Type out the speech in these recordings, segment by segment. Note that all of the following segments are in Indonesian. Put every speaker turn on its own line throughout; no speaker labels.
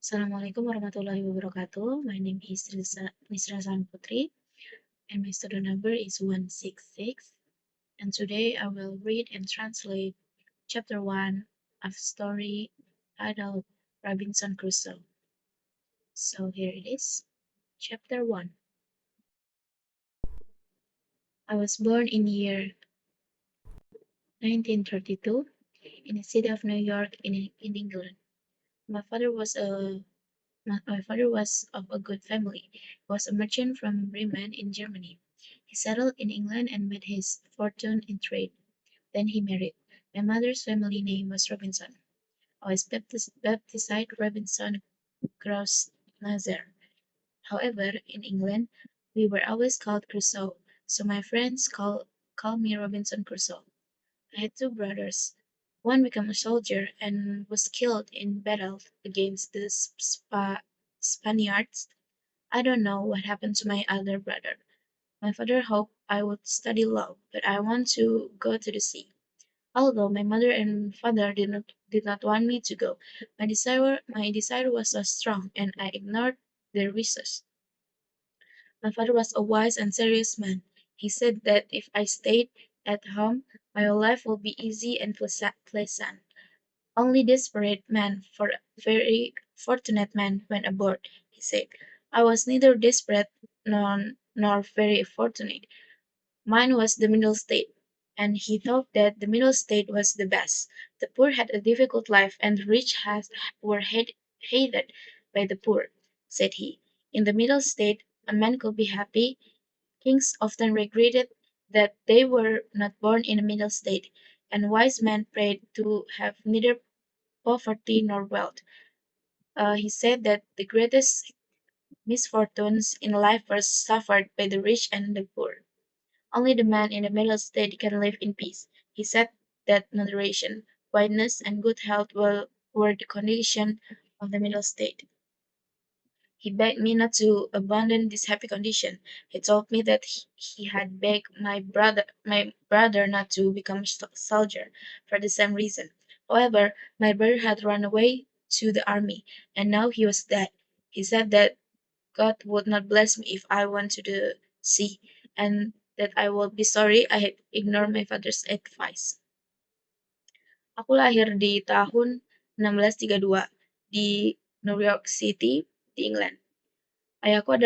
Assalamualaikum warahmatullahi wabarakatuh. My name is Nisra San Putri, and my student number is 166. And today I will read and translate Chapter 1 of story titled Robinson Crusoe. So here it is. Chapter 1. I was born in year 1932 in the city of New York in England. My father was a My father was of a good family. He was a merchant from Bremen in Germany. He settled in England and made his fortune in trade. Then he married. My mother's family name was Robinson. I was baptized Robinson Crusoe. However, in England, we were always called Crusoe, so my friends call me Robinson Crusoe. I had two brothers. One became a soldier and was killed in battle against the Spaniards. I don't know what happened to my other brother. My father hoped I would study law, but I want to go to the sea. Although my mother and father did not want me to go, my desire was so strong, and I ignored their wishes. My father was a wise and serious man. He said that if I stayed at home, my life would be easy and pleasant. Only desperate men, for very fortunate men, went aboard, he said. I was neither desperate nor very fortunate. Mine was the middle state, and he thought that the middle state was the best. The poor had a difficult life, and the rich were hated by the poor, said he. In the middle state, a man could be happy. Kings often regretted that they were not born in a middle state, and wise men prayed to have neither poverty nor wealth. He said that the greatest misfortunes in life were suffered by the rich and the poor. Only the man in the middle state can live in peace. He said that moderation, quietness, and good health were the condition of the middle state. He begged me not to abandon this happy condition. He told me that he had begged my brother not to become a soldier for the same reason. However, my brother had run away to the army, and now he was dead. He said that God would not bless me if I went to the sea, and that I would be sorry I had ignored my father's advice. Aku lahir di tahun 1632 di New York City, di England. Ayahku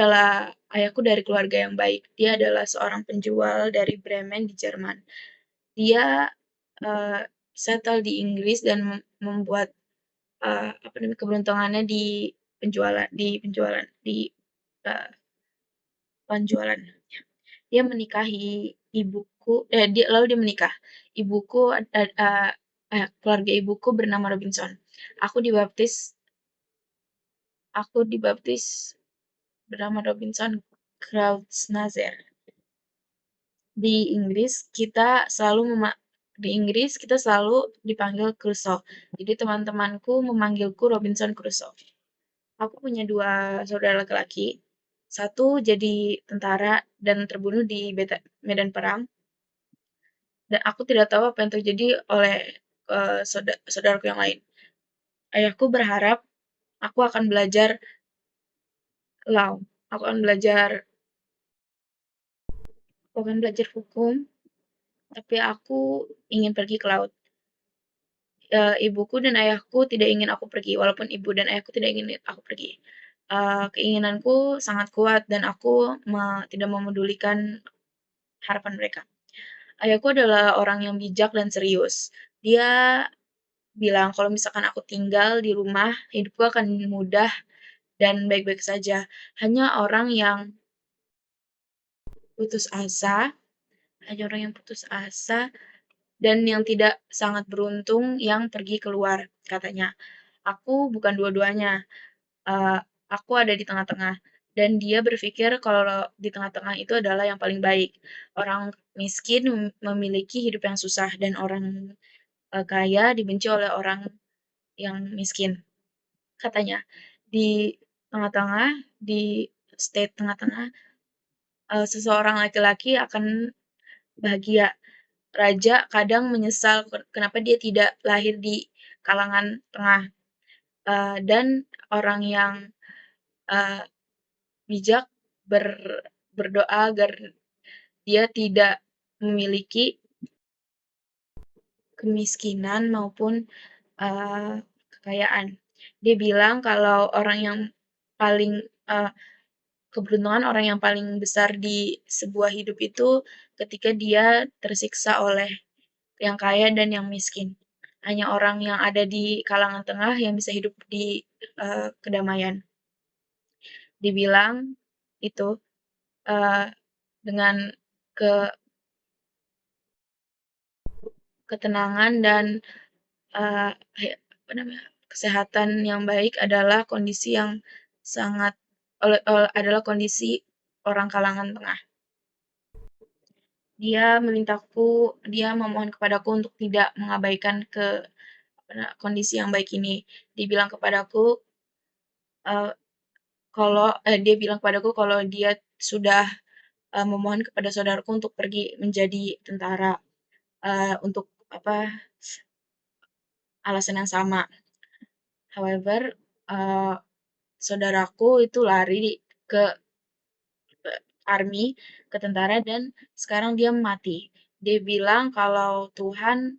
dari keluarga yang baik. Dia adalah seorang penjual dari Bremen di Jerman. Dia uh, settle di Inggris dan membuat keberuntungannya uh, penjualan. Dia menikahi ibuku, dia menikah. Ibuku, keluarga ibuku bernama Robinson. Aku dibaptis, aku dibaptis bernama Robinson Crusoe. Di Inggris kita selalu dipanggil Crusoe. Jadi teman-temanku memanggilku Robinson Crusoe. Aku punya dua saudara laki-laki. Satu jadi tentara dan terbunuh di medan perang. Dan aku tidak tahu apa yang terjadi oleh saudaraku yang lain. Ayahku berharap aku akan belajar law. Aku akan belajar hukum, tapi aku ingin pergi ke laut. Ibuku dan ayahku tidak ingin aku pergi, walaupun ibu dan ayahku tidak ingin aku pergi. Keinginanku sangat kuat dan aku tidak memedulikan harapan mereka. Ayahku adalah orang yang bijak dan serius. Dia bilang kalau misalkan aku tinggal di rumah, hidupku akan mudah dan baik-baik saja. Hanya orang yang putus asa, hanya orang yang putus asa dan yang tidak sangat beruntung yang pergi keluar, katanya. Aku bukan dua-duanya. Uh, aku ada di tengah-tengah. Dan dia berpikir kalau di tengah-tengah itu adalah yang paling baik. Orang miskin memiliki hidup yang susah dan orang kaya dibenci oleh orang yang miskin, katanya. Di tengah-tengah, di state tengah-tengah, seseorang laki-laki akan bahagia. Raja kadang menyesal kenapa dia tidak lahir di kalangan tengah. dan orang yang, eee, bijak ber berdoa agar dia tidak memiliki kemiskinan maupun, kekayaan. Dia bilang kalau orang yang paling, eee, keberuntungan orang yang paling besar di sebuah hidup itu ketika dia tersiksa oleh yang kaya dan yang miskin. Hanya orang yang ada di kalangan tengah yang bisa hidup di, kedamaian. Dibilang itu, eee, dengan ke ketenangan dan, eee, apa namanya, kesehatan yang baik adalah kondisi yang sangat adalah kondisi orang kalangan tengah. Dia memohon kepadaku untuk tidak mengabaikan kondisi yang baik ini. Dibilang kepadaku, eee, dia bilang kepadaku kalau dia sudah, memohon kepada saudaraku untuk pergi menjadi tentara, untuk apa, alasan yang sama. However, eee, saudaraku itu lari ke army, ke tentara dan sekarang dia mati. Dia bilang kalau Tuhan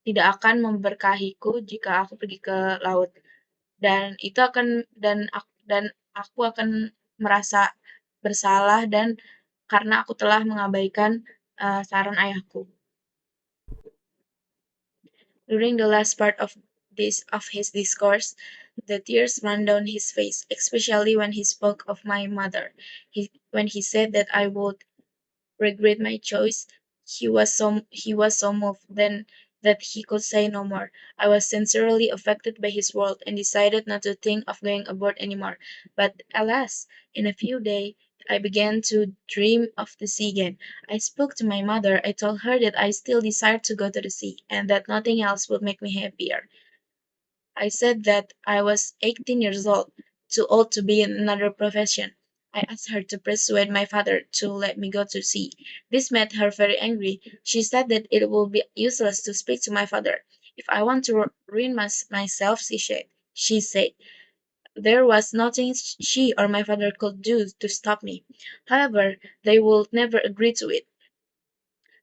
tidak akan memberkahiku jika aku pergi ke laut dan itu akan dan aku akan merasa bersalah dan karena aku telah mengabaikan, saran ayahku. During the last part of his discourse, the tears ran down his face, especially when he spoke of my mother. When he said that I would regret my choice, he was so moved then that he could say no more. I was sincerely affected by his words and decided not to think of going aboard anymore. But alas, in a few days I began to dream of the sea again. I spoke to my mother. I told her that I still desired to go to the sea and that nothing else would make me happier. I said that I was 18 years old, too old to be in another profession. I asked her to persuade my father to let me go to sea. This made her very angry. She said that it would be useless to speak to my father. If I want to ruin myself, she said, there was nothing she or my father could do to stop me. However, they would never agree to it.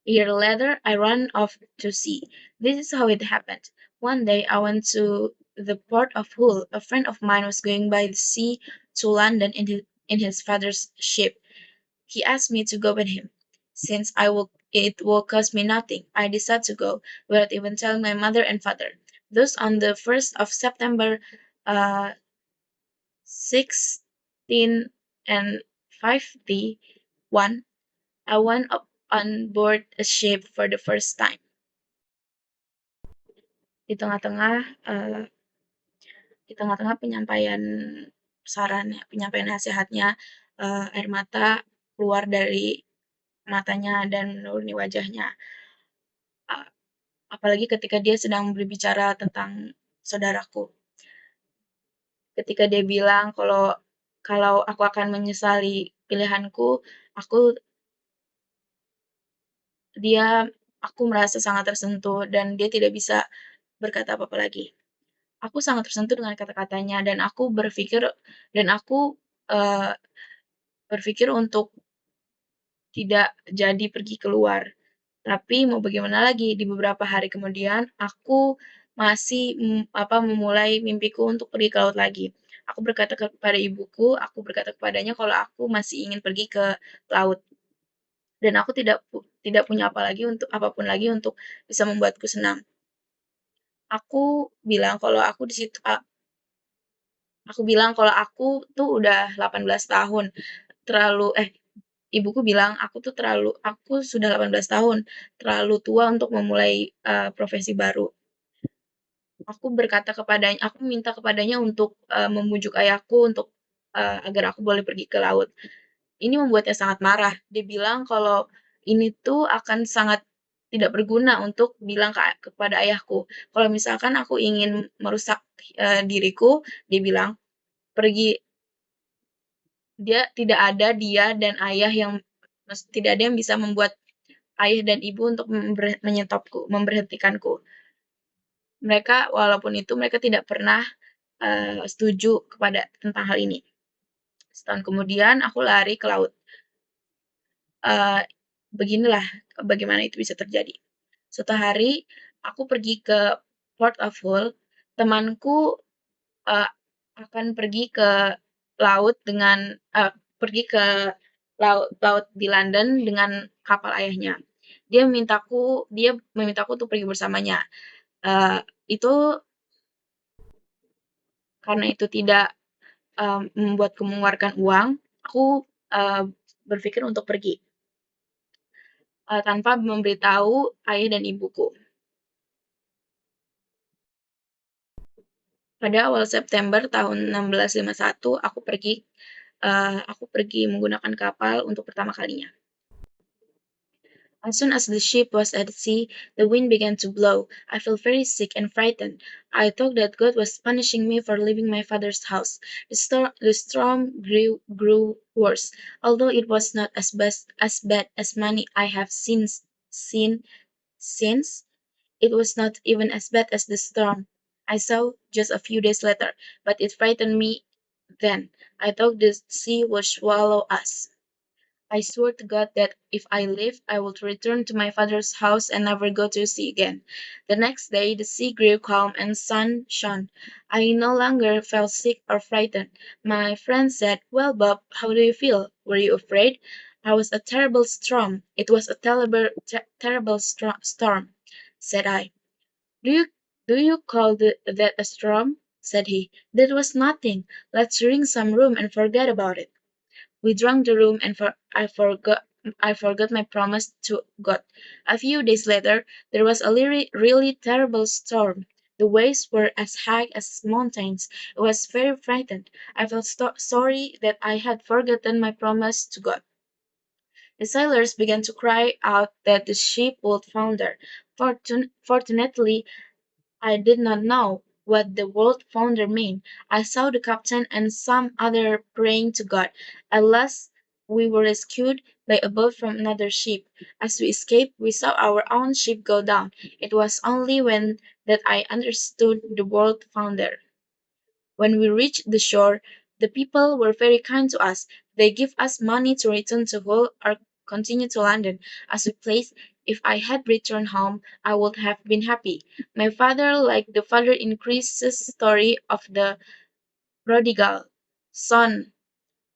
A year later, I ran off to sea. This is how it happened. One day, I went to the port of Hull. A friend of mine was going by the sea to London in his father's ship. He asked me to go with him. Since it will cost me nothing, I decided to go without even telling my mother and father. Thus, on the 1st of September, 16 and 51, I went up on board a ship for the first time. Di tengah-tengah, eee, di tengah-tengah penyampaian sarannya, penyampaian nasihatnya, air mata keluar dari matanya dan menuruni wajahnya. A Apalagi ketika dia sedang berbicara tentang saudaraku. Ketika dia bilang kalau aku akan menyesali pilihanku, aku dia aku merasa sangat tersentuh dan dia tidak bisa berkata apa-apa lagi. Aku sangat tersentuh dengan kata-katanya dan aku, eee, berpikir untuk tidak jadi pergi keluar. Tapi mau bagaimana lagi, di beberapa hari kemudian aku masih, memulai mimpiku untuk pergi ke laut lagi. Aku berkata kepadanya kalau aku masih ingin pergi ke laut dan aku tidak punya apapun lagi untuk bisa membuatku senang. Aku bilang kalau aku di situ Aku bilang kalau aku tuh udah 18 tahun, terlalu ibuku bilang aku sudah 18 tahun, terlalu tua untuk memulai, profesi baru. Aku minta kepadanya untuk, membujuk ayahku agar aku boleh pergi ke laut. Ini membuatnya sangat marah. Dia bilang kalau ini tuh akan sangat tidak berguna untuk bilang kepada ayahku. Kalau misalkan aku ingin merusak, diriku, dia bilang, pergi tidak ada yang bisa membuat ayah dan ibu untuk memberhentikanku. Mereka walaupun itu mereka tidak pernah setuju kepada tentang hal ini. Setahun kemudian aku lari ke laut. Eee, Beginilah bagaimana itu bisa terjadi. Suatu hari aku pergi ke Port of Hull, temanku, eee, akan pergi ke laut dengan pergi ke laut laut di London dengan kapal ayahnya. Dia memintaku untuk pergi bersamanya. Eee, itu karena itu tidak, membuatku mengeluarkan uang, aku, eee, berpikir untuk pergi, tanpa memberitahu ayah dan ibuku. Pada awal September tahun 1651 aku pergi menggunakan kapal untuk pertama kalinya. As soon as the ship was at sea, the wind began to blow. I felt very sick and frightened. I thought that God was punishing me for leaving my father's house. The storm grew worse, although it was not as bad as many I have seen since. It was not even as bad as the storm I saw just a few days later, but it frightened me then. I thought the sea would swallow us. I swore to God that if I lived, I would return to my father's house and never go to sea again. The next day, the sea grew calm and sun shone. I no longer felt sick or frightened. My friend said, "Well, Bob, how do you feel? Were you afraid?" "I was a terrible storm. It was a terrible storm," said I. "Do you do you call that a storm?" said he. "That was nothing. Let's drink some rum and forget about it." We drank the rum, and I forgot my promise to God. A few days later, there was a really terrible storm. The waves were as high as mountains. I was very frightened. I felt sorry that I had forgotten my promise to God. The sailors began to cry out that the ship would founder. Fortunately, I did not know what the word founder meant. I saw the captain and some other praying to God. At last we were rescued by a boat from another ship. As we escaped, we saw our own ship go down. It was only when that I understood the word founder. When we reached the shore, the people were very kind to us. They gave us money to return to Hull or continue to London as we placed. If I had returned home, I would have been happy. My father, like the father in Chris's story of the prodigal son,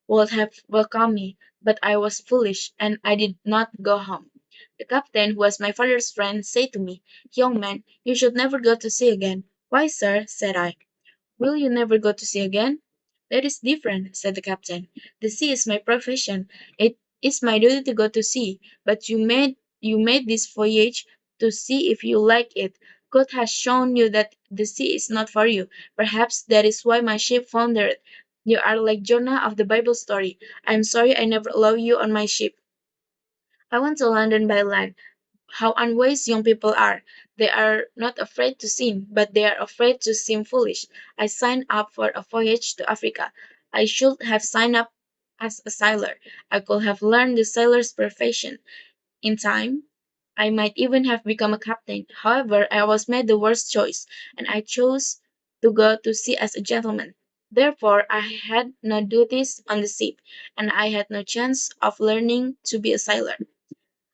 would have welcomed me, but I was foolish and I did not go home. The captain, who was my father's friend, said to me, "Young man, you should never go to sea again." "Why, sir?" said I. "Will you never go to sea again?" "That is different," said the captain. "The sea is my profession. It is my duty to go to sea. But you made this voyage to see if you like it. God has shown you that the sea is not for you. Perhaps that is why my ship foundered. You are like Jonah of the Bible story. I am sorry I never allowed you on my ship. I went to London by land. How unwise young people are! They are not afraid to sin, but they are afraid to seem foolish. I signed up for a voyage to Africa. I should have signed up as a sailor. I could have learned the sailor's profession. In time, I might even have become a captain. However, I was made the worst choice, and I chose to go to sea as a gentleman. Therefore, I had no duties on the ship, and I had no chance of learning to be a sailor.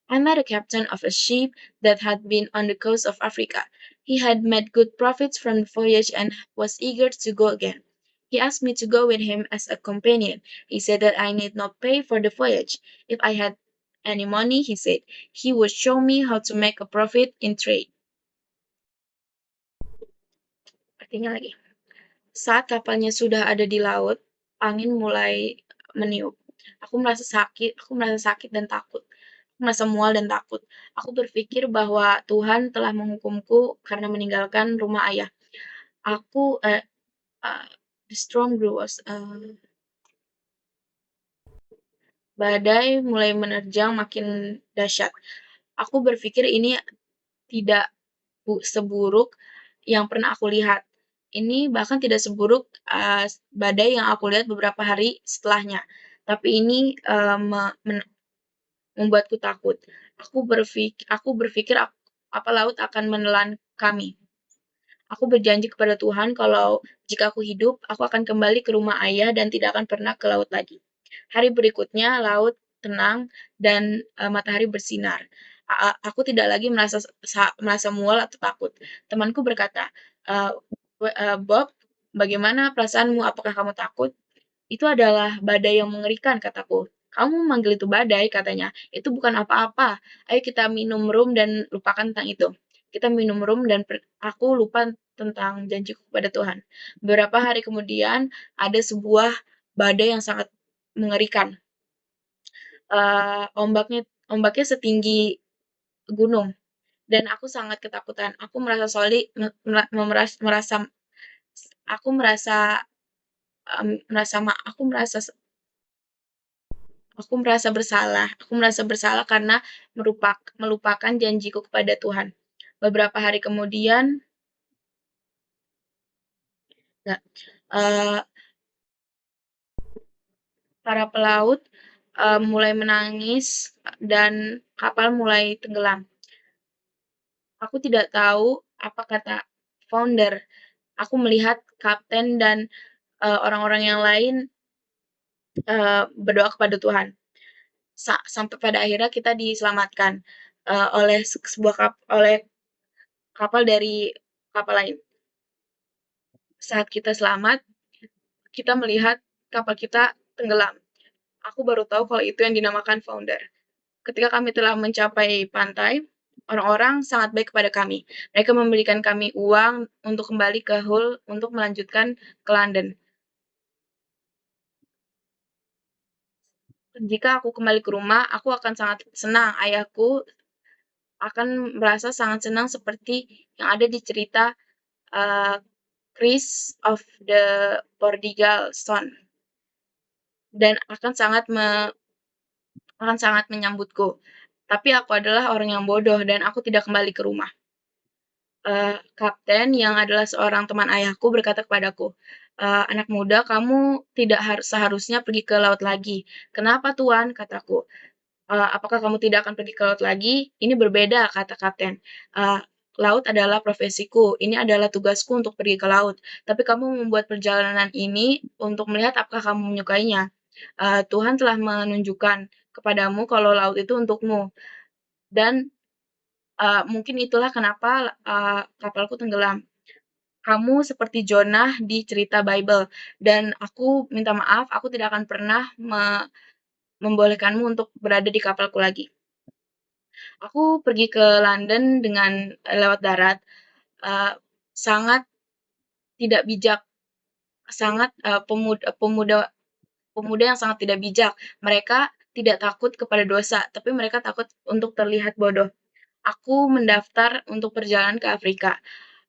I met a captain of a ship that had been on the coast of Africa. He had made good profits from the voyage and was eager to go again. He asked me to go with him as a companion. He said that I need not pay for the voyage. If I had any money, he said, he would show me how to make a profit in trade. Artinya lagi. Saat kapalnya sudah ada di laut, angin mulai meniup. Aku merasa sakit dan takut. Aku merasa mual dan takut. Aku berpikir bahwa Tuhan telah menghukumku karena meninggalkan rumah ayah. Aku uh, the storm grew worse. Badai mulai menerjang makin dahsyat. Aku berpikir ini tidak seburuk yang pernah aku lihat. Ini bahkan tidak seburuk badai yang aku lihat beberapa hari setelahnya. Tapi ini membuatku takut. Aku berpikir apa laut akan menelan kami. Aku berjanji kepada Tuhan kalau jika aku hidup, aku akan kembali ke rumah ayah dan tidak akan pernah ke laut lagi. Hari berikutnya, laut tenang dan matahari bersinar. Aku tidak lagi merasa mual atau takut. Temanku berkata, "Eh, Bob, bagaimana perasaanmu? Apakah kamu takut?" "Itu adalah badai yang mengerikan," kataku. "Kamu memanggil itu badai," katanya. "Itu bukan apa-apa. Ayo kita minum rum dan lupakan tentang itu." Kita minum rum dan aku lupa tentang janjiku kepada Tuhan. Beberapa hari kemudian ada sebuah badai yang sangat mengerikan. Ombaknya setinggi gunung dan aku sangat ketakutan. Aku merasa soli me memeras merasa aku merasa, merasa ma aku merasa bersalah karena melupakan janjiku kepada Tuhan. Beberapa hari kemudian, nggak, eee, para pelaut, mulai menangis dan kapal mulai tenggelam. Aku tidak tahu apa kata founder. Aku melihat kapten dan, orang-orang yang lain, berdoa kepada Tuhan. Sampai pada akhirnya kita diselamatkan, oleh oleh kapal dari kapal lain. Saat kita selamat, kita melihat kapal kita tenggelam. Aku baru tahu kalau itu yang dinamakan founder. Ketika kami telah mencapai pantai, orang-orang sangat baik kepada kami. Mereka memberikan kami uang untuk kembali ke Hull untuk melanjutkan ke London. Jika aku kembali ke rumah, aku akan sangat senang. Ayahku akan merasa sangat senang seperti yang ada di cerita uh, Chris of the Prodigal Son dan akan sangat menyambutku. Tapi aku adalah orang yang bodoh dan aku tidak kembali ke rumah. Kapten yang adalah seorang teman ayahku berkata kepadaku, "Anak muda, kamu tidak seharusnya pergi ke laut lagi." "Kenapa Tuan?" kataku. "Apakah kamu tidak akan pergi ke laut lagi?" "Ini berbeda," kata kapten. "Eee, Laut adalah profesiku, ini adalah tugasku untuk pergi ke laut. Tapi kamu membuat perjalanan ini untuk melihat apakah kamu menyukainya. Tuhan telah menunjukkan kepadamu kalau laut itu untukmu dan, mungkin itulah kenapa, kapalku tenggelam. Kamu seperti Jonah di cerita Bible dan aku minta maaf, aku tidak akan pernah membolehkanmu untuk berada di kapalku lagi." Aku pergi ke London dengan lewat darat, eee, sangat tidak bijak, sangat, pemuda pemuda yang sangat tidak bijak. Mereka tidak takut kepada dosa, tapi mereka takut untuk terlihat bodoh. Aku mendaftar untuk perjalanan ke Afrika.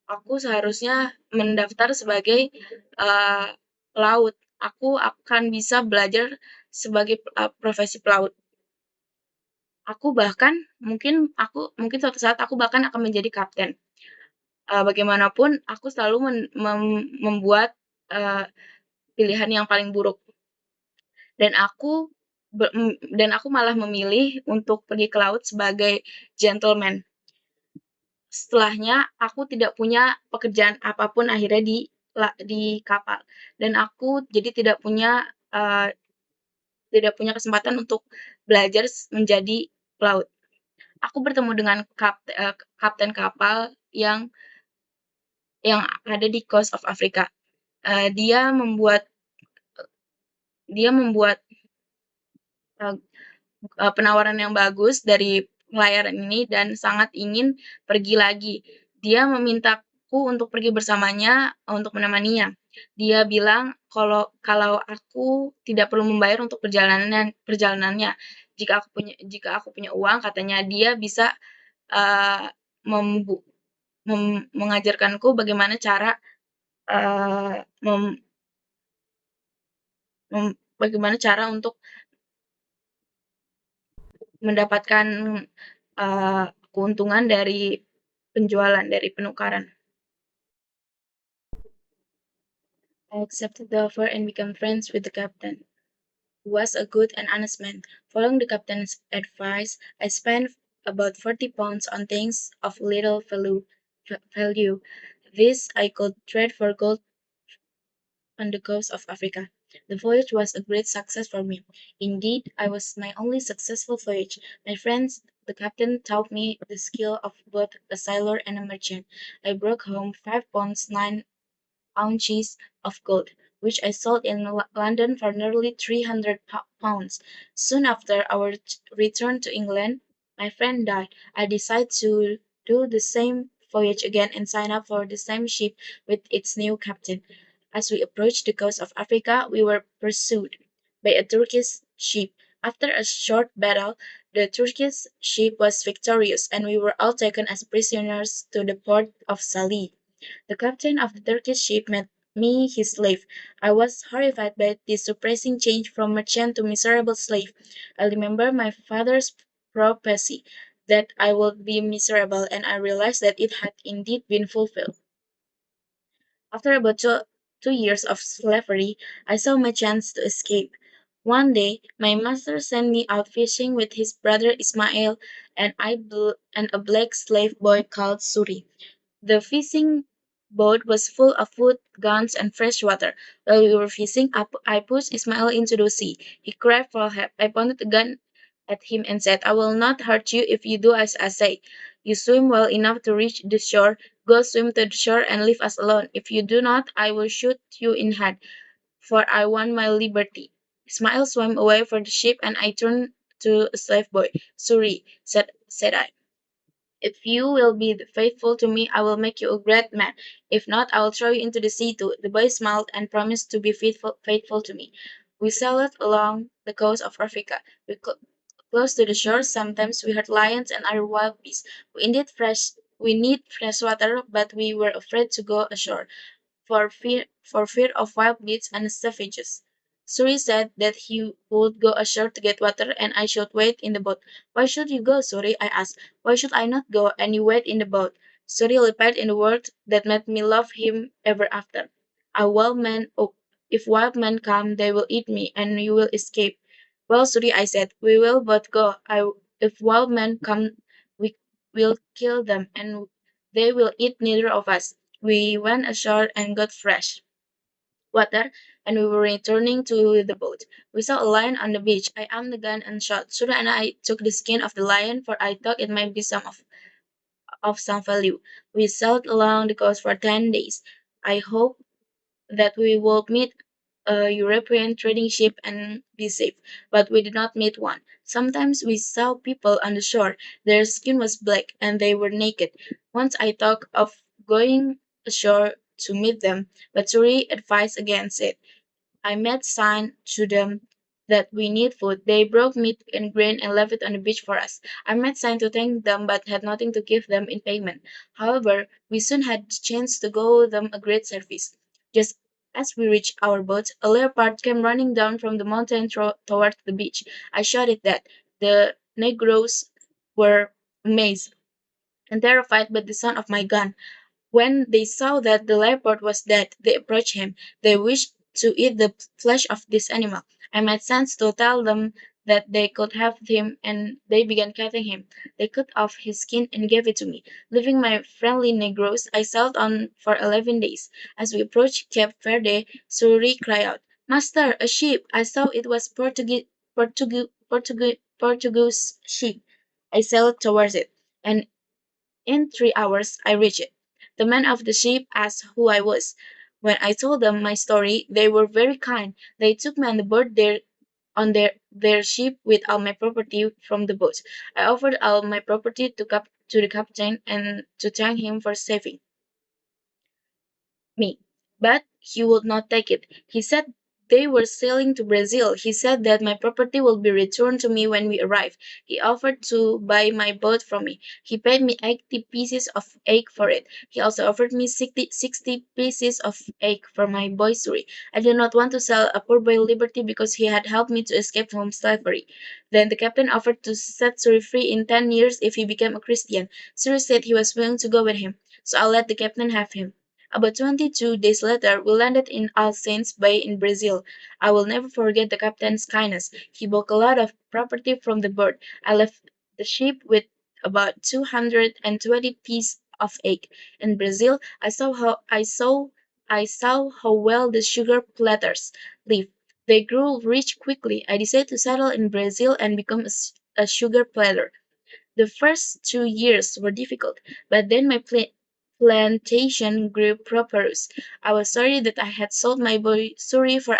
Aku seharusnya mendaftar sebagai, pelaut. Aku akan bisa belajar sebagai, profesi pelaut. Mungkin suatu saat aku bahkan akan menjadi kapten. Bagaimanapun aku selalu membuat, eee, pilihan yang paling buruk dan aku malah memilih untuk pergi ke laut sebagai gentleman. Setelahnya aku tidak punya pekerjaan apapun akhirnya di kapal dan aku jadi tidak punya kesempatan untuk belajar menjadi pelaut. Aku bertemu dengan kapten kapal yang ada di Coast of Africa. Eee, dia membuat dia membuat, eee penawaran yang bagus dari pelayaran ini dan sangat ingin pergi lagi. Dia memintaku untuk pergi bersamanya, untuk menemaninya. Dia bilang kalau aku tidak perlu membayar untuk perjalanannya. Jika aku punya uang, katanya dia bisa, eee, membu mengajarkanku bagaimana cara, eee, mem mem bagaimana cara untuk mendapatkan, keuntungan dari penjualan, dari penukaran. I accepted the offer and became friends with the captain, who was a good and honest man. Following the captain's advice, I spent about 40 pounds on things of little value. This I could trade for gold on the coast of Africa. The voyage was a great success for me. Indeed, I was my only successful voyage. My friends, the captain taught me the skill of both a sailor and a merchant. I brought home 5 pounds 9 ounces of gold, which I sold in London for nearly 300 pounds. Soon after our return to England, my friend died. I decided to do the same voyage again and sign up for the same ship with its new captain. As we approached the coast of Africa, we were pursued by a Turkish ship. After a short battle, the Turkish ship was victorious, and we were all taken as prisoners to the port of Salih. The captain of the Turkish ship made me his slave. I was horrified by this surprising change from merchant to miserable slave. I remember my father's prophecy that I would be miserable, and I realized that it had indeed been fulfilled. After about 2 years of slavery, I saw my chance to escape. One day, my master sent me out fishing with his brother Ismail and a black slave boy called Suri. The fishing boat was full of food, guns, and fresh water. While we were fishing, I pushed Ismail into the sea. He cried for help. I pointed a gun at him and said, I will not hurt you if you do as I say. You swim well enough to reach the shore. Go swim to the shore and leave us alone. If you do not, I will shoot you in hand, for I want my liberty. Ismail swam away from the ship, and I turned to a slave boy. Sorry, said I. If you will be faithful to me, I will make you a great man. If not, I will throw you into the sea too. The boy smiled and promised to be faithful to me. We sailed along the coast of Africa. Close to the shore, sometimes we heard lions and other wild beasts. We need fresh water, but we were afraid to go ashore for fear of wild beasts and savages. Suri said that he would go ashore to get water and I should wait in the boat. Why should you go, Suri? I asked. Why should I not go and you wait in the boat? Suri replied in a word that made me love him ever after. A wild man, oh, if wild men come, they will eat me and you will escape. Well, Suri, I said, we will both go. If wild men come, we will kill them and they will eat neither of us. We went ashore and got fresh water, and we were returning to the boat. We saw a lion on the beach. I aimed the gun and shot. Sura and I took the skin of the lion, for I thought it might be of some value. We sailed along the coast for 10 days. I hoped that we would meet a European trading ship and be safe, but we did not meet one. Sometimes we saw people on the shore. Their skin was black and they were naked. Once I thought of going ashore to meet them, but Suri advised against it. I made sign to them that we need food. They brought meat and grain and left it on the beach for us. I made sign to thank them but had nothing to give them in payment. However, we soon had the chance to go them a great service. Just as we reached our boat, a leopard came running down from the mountain toward the beach. I shouted that. The negroes were amazed and terrified by the sound of my gun. When they saw that the leopard was dead, they approached him. They wished to eat the flesh of this animal. I made sense to tell them that they could have him, and they began cutting him. They cut off his skin and gave it to me. Leaving my friendly negroes, I sailed on for 11 days. As we approached Cape Verde, Suri cried out, Master, a ship! I saw it was Portuguese ship. I sailed towards it, and in 3 hours I reached it. The men of the ship asked who I was. When I told them my story, they were very kind. They took me on board their ship with all my property from the boat. I offered all my property to the captain and to thank him for saving me. But he would not take it. He said they were sailing to Brazil. He said that my property will be returned to me when we arrive. He offered to buy my boat from me. He paid me 80 pieces of egg for it. He also offered me 60 pieces of egg for my boy Suri. I did not want to sell a poor boy liberty because he had helped me to escape from slavery. Then the captain offered to set Suri free in 10 years if he became a Christian. Suri said he was willing to go with him, so I let the captain have him. About 22 days later, we landed in Alsace Bay in Brazil. I will never forget the captain's kindness. He bought a lot of property from the board. I left the ship with about 220 of egg. In Brazil, I saw how well the sugar platters live. They grew rich quickly. I decided to settle in Brazil and become a sugar platter. The first 2 years were difficult, but then my plantation grew prosperous. I was sorry that I had sold my boy sorry for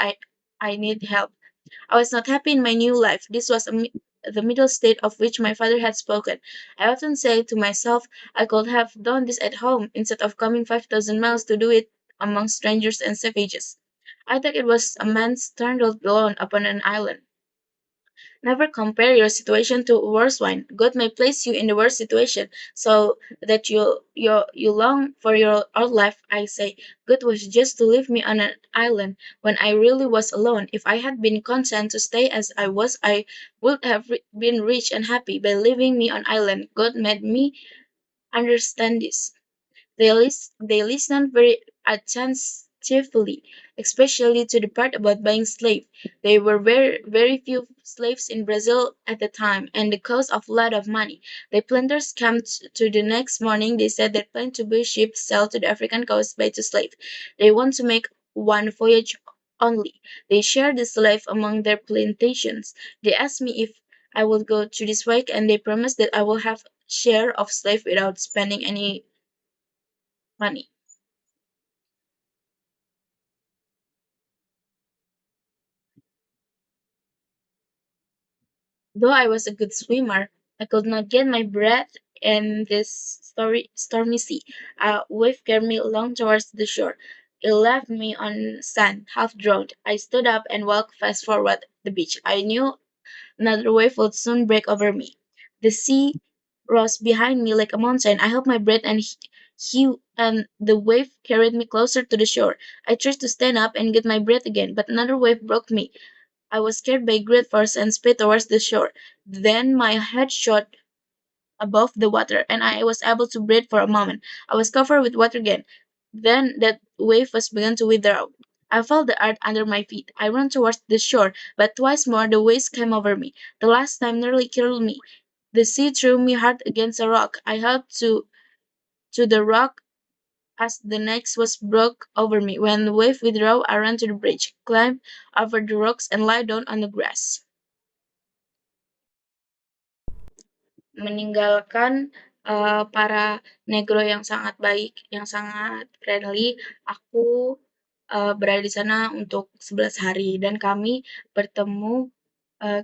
I need help. I was not happy in my new life. This was the middle state of which my father had spoken. I often say to myself, I could have done this at home instead of coming 5,000 miles to do it among strangers and savages. I thought it was a man stranded alone upon an island. Never compare your situation to a worse one. God may place you in the worst situation so that you long for your old life. I say, God was just to leave me on an island when I really was alone. If I had been content to stay as I was, I would have been rich and happy by leaving me on island. God made me understand this. They listened very attentively, especially to the part about buying slaves. There were very few slaves in Brazil at the time, and the cost of a lot of money. The planters came to the next morning. They said they planned to buy ships sail to the African coast by two slaves. They want to make one voyage only. They shared the slave among their plantations. They asked me if I would go to this work, and they promised that I will have share of slave without spending any money. Though I was a good swimmer, I could not get my breath in this stormy sea. A wave carried me along towards the shore. It left me on sand, half drowned. I stood up and walked fast forward the beach. I knew another wave would soon break over me. The sea rose behind me like a mountain. I held my breath and the wave carried me closer to the shore. I tried to stand up and get my breath again, but another wave broke me. I was scared by great force and sped towards the shore. Then my head shot above the water, and I was able to breathe for a moment. I was covered with water again. Then that wave was begun to wither out. I felt the earth under my feet. I ran towards the shore, but twice more the waves came over me. The last time nearly killed me. The sea threw me hard against a rock. I held to the rock as the next was broke over me. When the wave withdrew, I ran to the bridge, climbed over the rocks, and lay down on the grass. Meninggalkan, para negro yang sangat baik, yang sangat friendly, aku, berada di sana untuk 11 hari dan kami bertemu,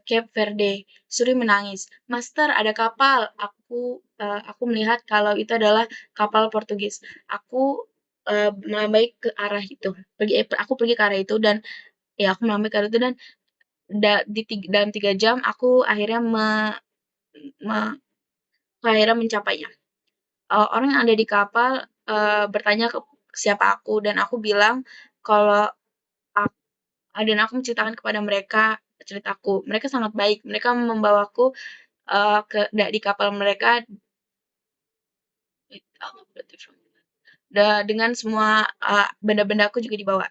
Cape Verde. Suri menangis, "Master, ada kapal!" Aku melihat kalau itu adalah kapal Portugis. Aku, melambai ke arah itu, aku pergi ke arah itu dan ya aku melambai ke arah itu dan dalam 3 jam aku akhirnya me akhirnya mencapainya. Orang yang ada di kapal, bertanya ke siapa aku dan aku bilang kalau ak dan aku menceritakan kepada mereka ceritaku. Mereka sangat baik, mereka membawaku, ke di kapal mereka dengan semua, benda-bendaku juga dibawa.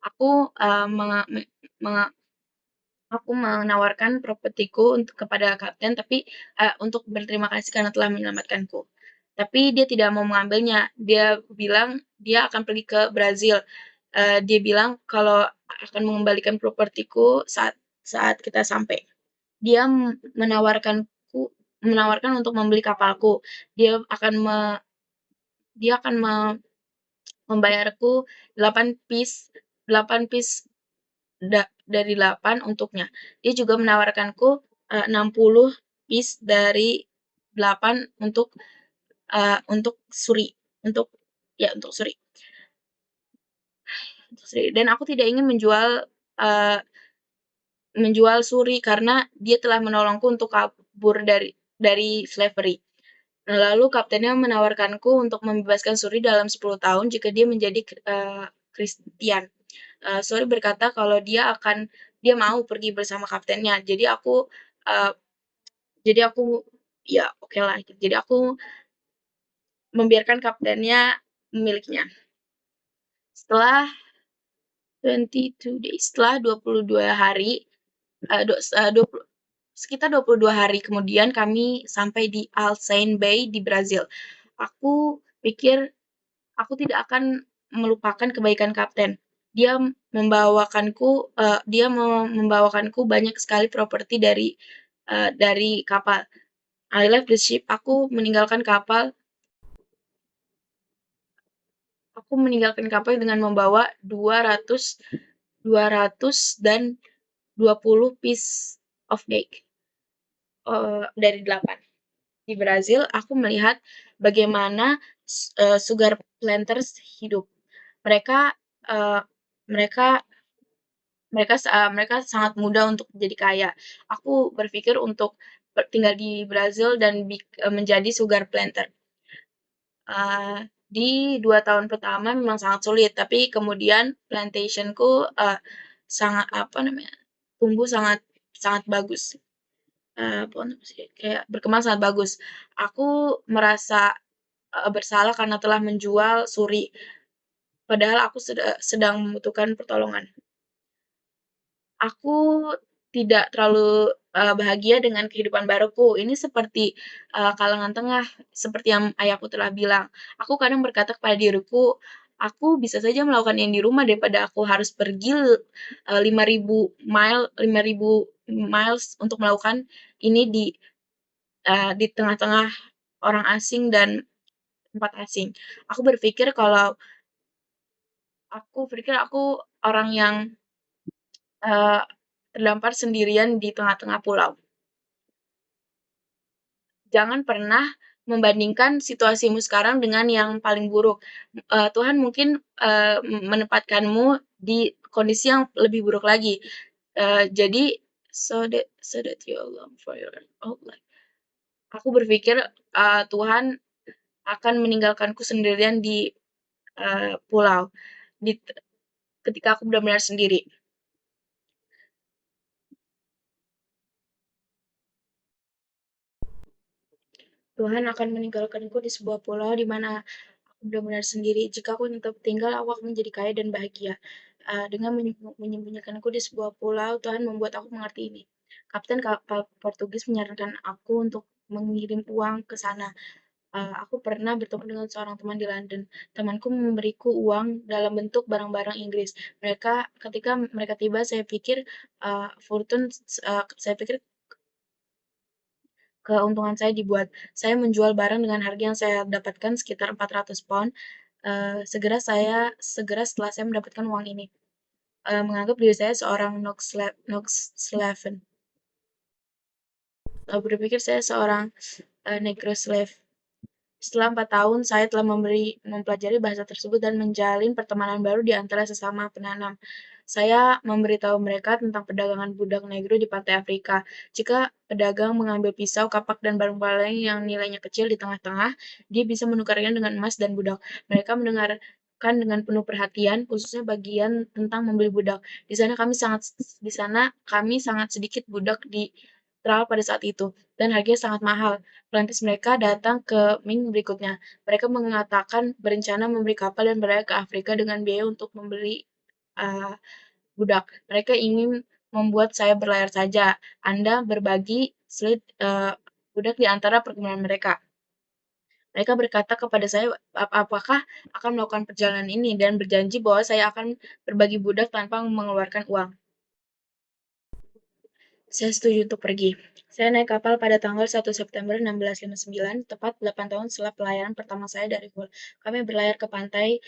Aku, eee, menga me menga Aku menawarkan propertiku kepada kapten, tapi untuk berterima kasih karena telah menyelamatkanku. Tapi dia tidak mau mengambilnya. Dia bilang dia akan pergi ke Brazil. Dia bilang kalau akan mengembalikan propertiku saat saat kita sampai. Dia menawarkan untuk membeli kapalku. Dia akan me, dia akan membayarku 8 piece 8 piece dari 8 untuknya. Dia juga menawarkanku, 60 piece dari 8 untuk suri, untuk ya untuk suri dan aku tidak ingin eee, menjual suri karena dia telah menolongku untuk kabur dari slavery. Nah, lalu kaptennya menawarkanku untuk membebaskan suri dalam 10 tahun jika dia menjadi, Kristian. Suri berkata kalau dia mau pergi bersama kaptennya. Eee, jadi aku ya oke lah. Jadi aku membiarkan kaptennya memilikinya. Setelah 22 days, setelah 22 hari, eee, do eee, 20 sekitar 22 hari kemudian kami sampai di Alsine Bay di Brazil. Aku pikir aku tidak akan melupakan kebaikan kapten. Dia membawakanku banyak sekali properti dari kapal. I left the ship. Aku meninggalkan kapal dengan membawa 200 dan 20 piece of cake dari 8. Di Brazil, aku melihat bagaimana sugar planters hidup. Mereka uh, mereka mereka sangat mudah untuk jadi kaya. Aku berpikir untuk tinggal di Brazil dan menjadi sugar planter. Uh, di 2 tahun pertama memang sangat sulit, tapi kemudian plantationku sangat apa namanya tumbuh sangat sangat bagus. Kayak berkembang sangat bagus. Aku merasa bersalah karena telah menjual suri, padahal aku sedang membutuhkan pertolongan. Aku tidak terlalu bahagia dengan kehidupan baruku. Ini seperti kalangan tengah, seperti yang ayahku telah bilang. Aku kadang berkata kepada diriku, aku bisa saja melakukan yang di rumah daripada aku harus pergi 5.000 miles untuk melakukan ini di tengah-tengah orang asing dan tempat asing. Aku berpikir aku orang yang eee, terdampar sendirian di tengah-tengah pulau. Jangan pernah membandingkan situasimu sekarang dengan yang paling buruk. Tuhan mungkin menempatkanmu di kondisi yang lebih buruk lagi. Jadi so that you alone for your whole life. Aku berpikir Tuhan akan meninggalkanku sendirian di pulau di ketika aku benar-benar sendiri. Tuhan akan meninggalkanku di sebuah pulau di mana aku benar-benar sendiri. Jika aku tetap tinggal, aku akan menjadi kaya dan bahagia. Dengan menyembunyikanku di sebuah pulau, Tuhan membuat aku mengerti ini. Kapten kapal Portugis menyarankan aku untuk mengirim uang ke sana. Aku pernah bertemu dengan seorang teman di London. Temanku memberiku uang dalam bentuk barang-barang Inggris. Ketika mereka tiba, saya pikir keuntungan saya dibuat. Saya menjual barang dengan harga yang saya dapatkan sekitar 400 pound. Segera setelah saya mendapatkan uang ini, menganggap diri saya seorang Nox Slaven. Berpikir saya seorang Negro slave. Setelah 4 tahun, saya telah mempelajari bahasa tersebut dan menjalin pertemanan baru di antara sesama penanam. Saya memberitahu mereka tentang perdagangan budak negro di pantai Afrika. Jika pedagang mengambil pisau, kapak, dan barang-barang lain yang nilainya kecil di tengah-tengah, dia bisa menukarnya dengan emas dan budak. Mereka mendengarkan dengan penuh perhatian, khususnya bagian tentang membeli budak. Di sana kami sangat sedikit budak di teral pada saat itu, dan harganya sangat mahal. Perantis mereka datang ke Ming berikutnya. Mereka mengatakan berencana membeli kapal dan berlayar ke Afrika dengan biaya untuk membeli uh, budak. Mereka ingin membuat saya berlayar saja. Anda berbagi budak di antara perkebunan mereka. Mereka berkata kepada saya apakah akan melakukan perjalanan ini dan berjanji bahwa saya akan berbagi budak tanpa mengeluarkan uang. Saya setuju untuk pergi. Saya naik kapal pada tanggal 1 September 1659, tepat 8 tahun setelah pelayaran pertama saya dari Hull. Kami berlayar ke pantai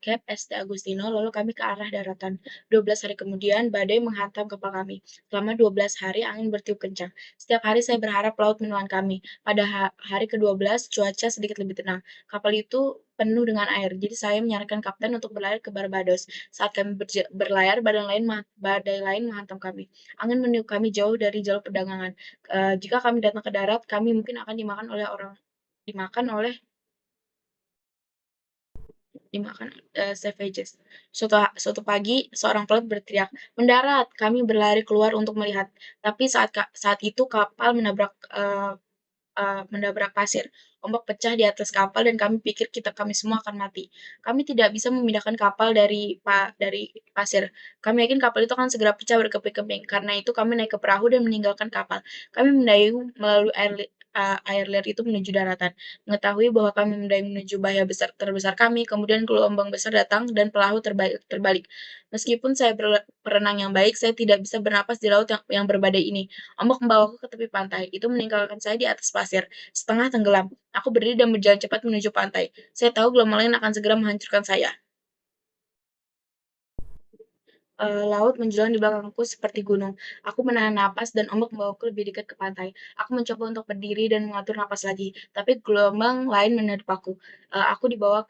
Cape Este Agustino, lalu kami ke arah daratan. 12 hari kemudian, badai menghantam kapal kami. Selama 12 hari, angin bertiup kencang. Setiap hari saya berharap laut menelan kami. Pada hari ke-12, cuaca sedikit lebih tenang. Kapal itu penuh dengan air, jadi saya menyarankan kapten untuk berlayar ke Barbados. Saat kami berlayar, badai lain menghantam kami. Angin meniup kami jauh dari jalur perdagangan. Jika kami datang ke darat, kami mungkin akan dimakan oleh dimakan savages. Suatu pagi, seorang pilot berteriak, "Mendarat!" Kami berlari keluar untuk melihat. Tapi saat itu kapal menabrak pasir. Ombak pecah di atas kapal dan kami pikir kami semua akan mati. Kami tidak bisa memindahkan kapal dari pasir. Kami yakin kapal itu akan segera pecah berkeping-keping. Karena itu kami naik ke perahu dan meninggalkan kapal. Kami mendayung melalui air liar itu menuju daratan. Mengetahui bahwa kami mendayung menuju bahaya terbesar kami, kemudian gelombang besar datang dan perahu terbalik. Meskipun saya perenang yang baik, saya tidak bisa bernapas di laut yang berbadai ini. Ombak membawaku ke tepi pantai. Itu meninggalkan saya di atas pasir, setengah tenggelam. Aku berdiri dan berjalan cepat menuju pantai. Saya tahu gelombang lain akan segera menghancurkan saya. Laut menjulang di belakangku seperti gunung. Aku menahan napas dan ombak membawaku lebih dekat ke pantai. Aku mencoba untuk berdiri dan mengatur napas lagi, tapi gelombang lain menerpa aku. Aku dibawa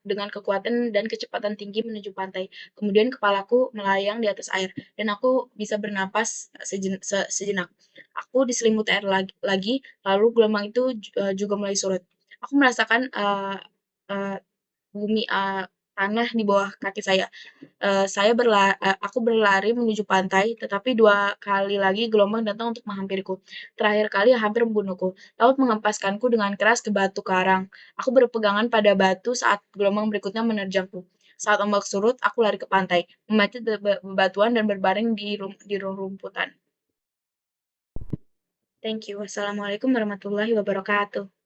dengan kekuatan dan kecepatan tinggi menuju pantai. Kemudian kepalaku melayang di atas air dan aku bisa bernapas sejenak. Aku diselimuti air lagi, lalu gelombang itu juga mulai surut. Aku merasakan eee, bumi, tanah di bawah kaki saya. Aku berlari menuju pantai, tetapi 2 kali lagi gelombang datang untuk menghampiriku. Terakhir kali hampir membunuhku. Laut mengempaskanku dengan keras ke batu karang. Aku berpegangan pada batu saat gelombang berikutnya menerjangku. Saat ombak surut, aku lari ke pantai, memanjat bebatuan dan berbaring di rerumputan. Thank you. Wassalamualaikum warahmatullahi wabarakatuh.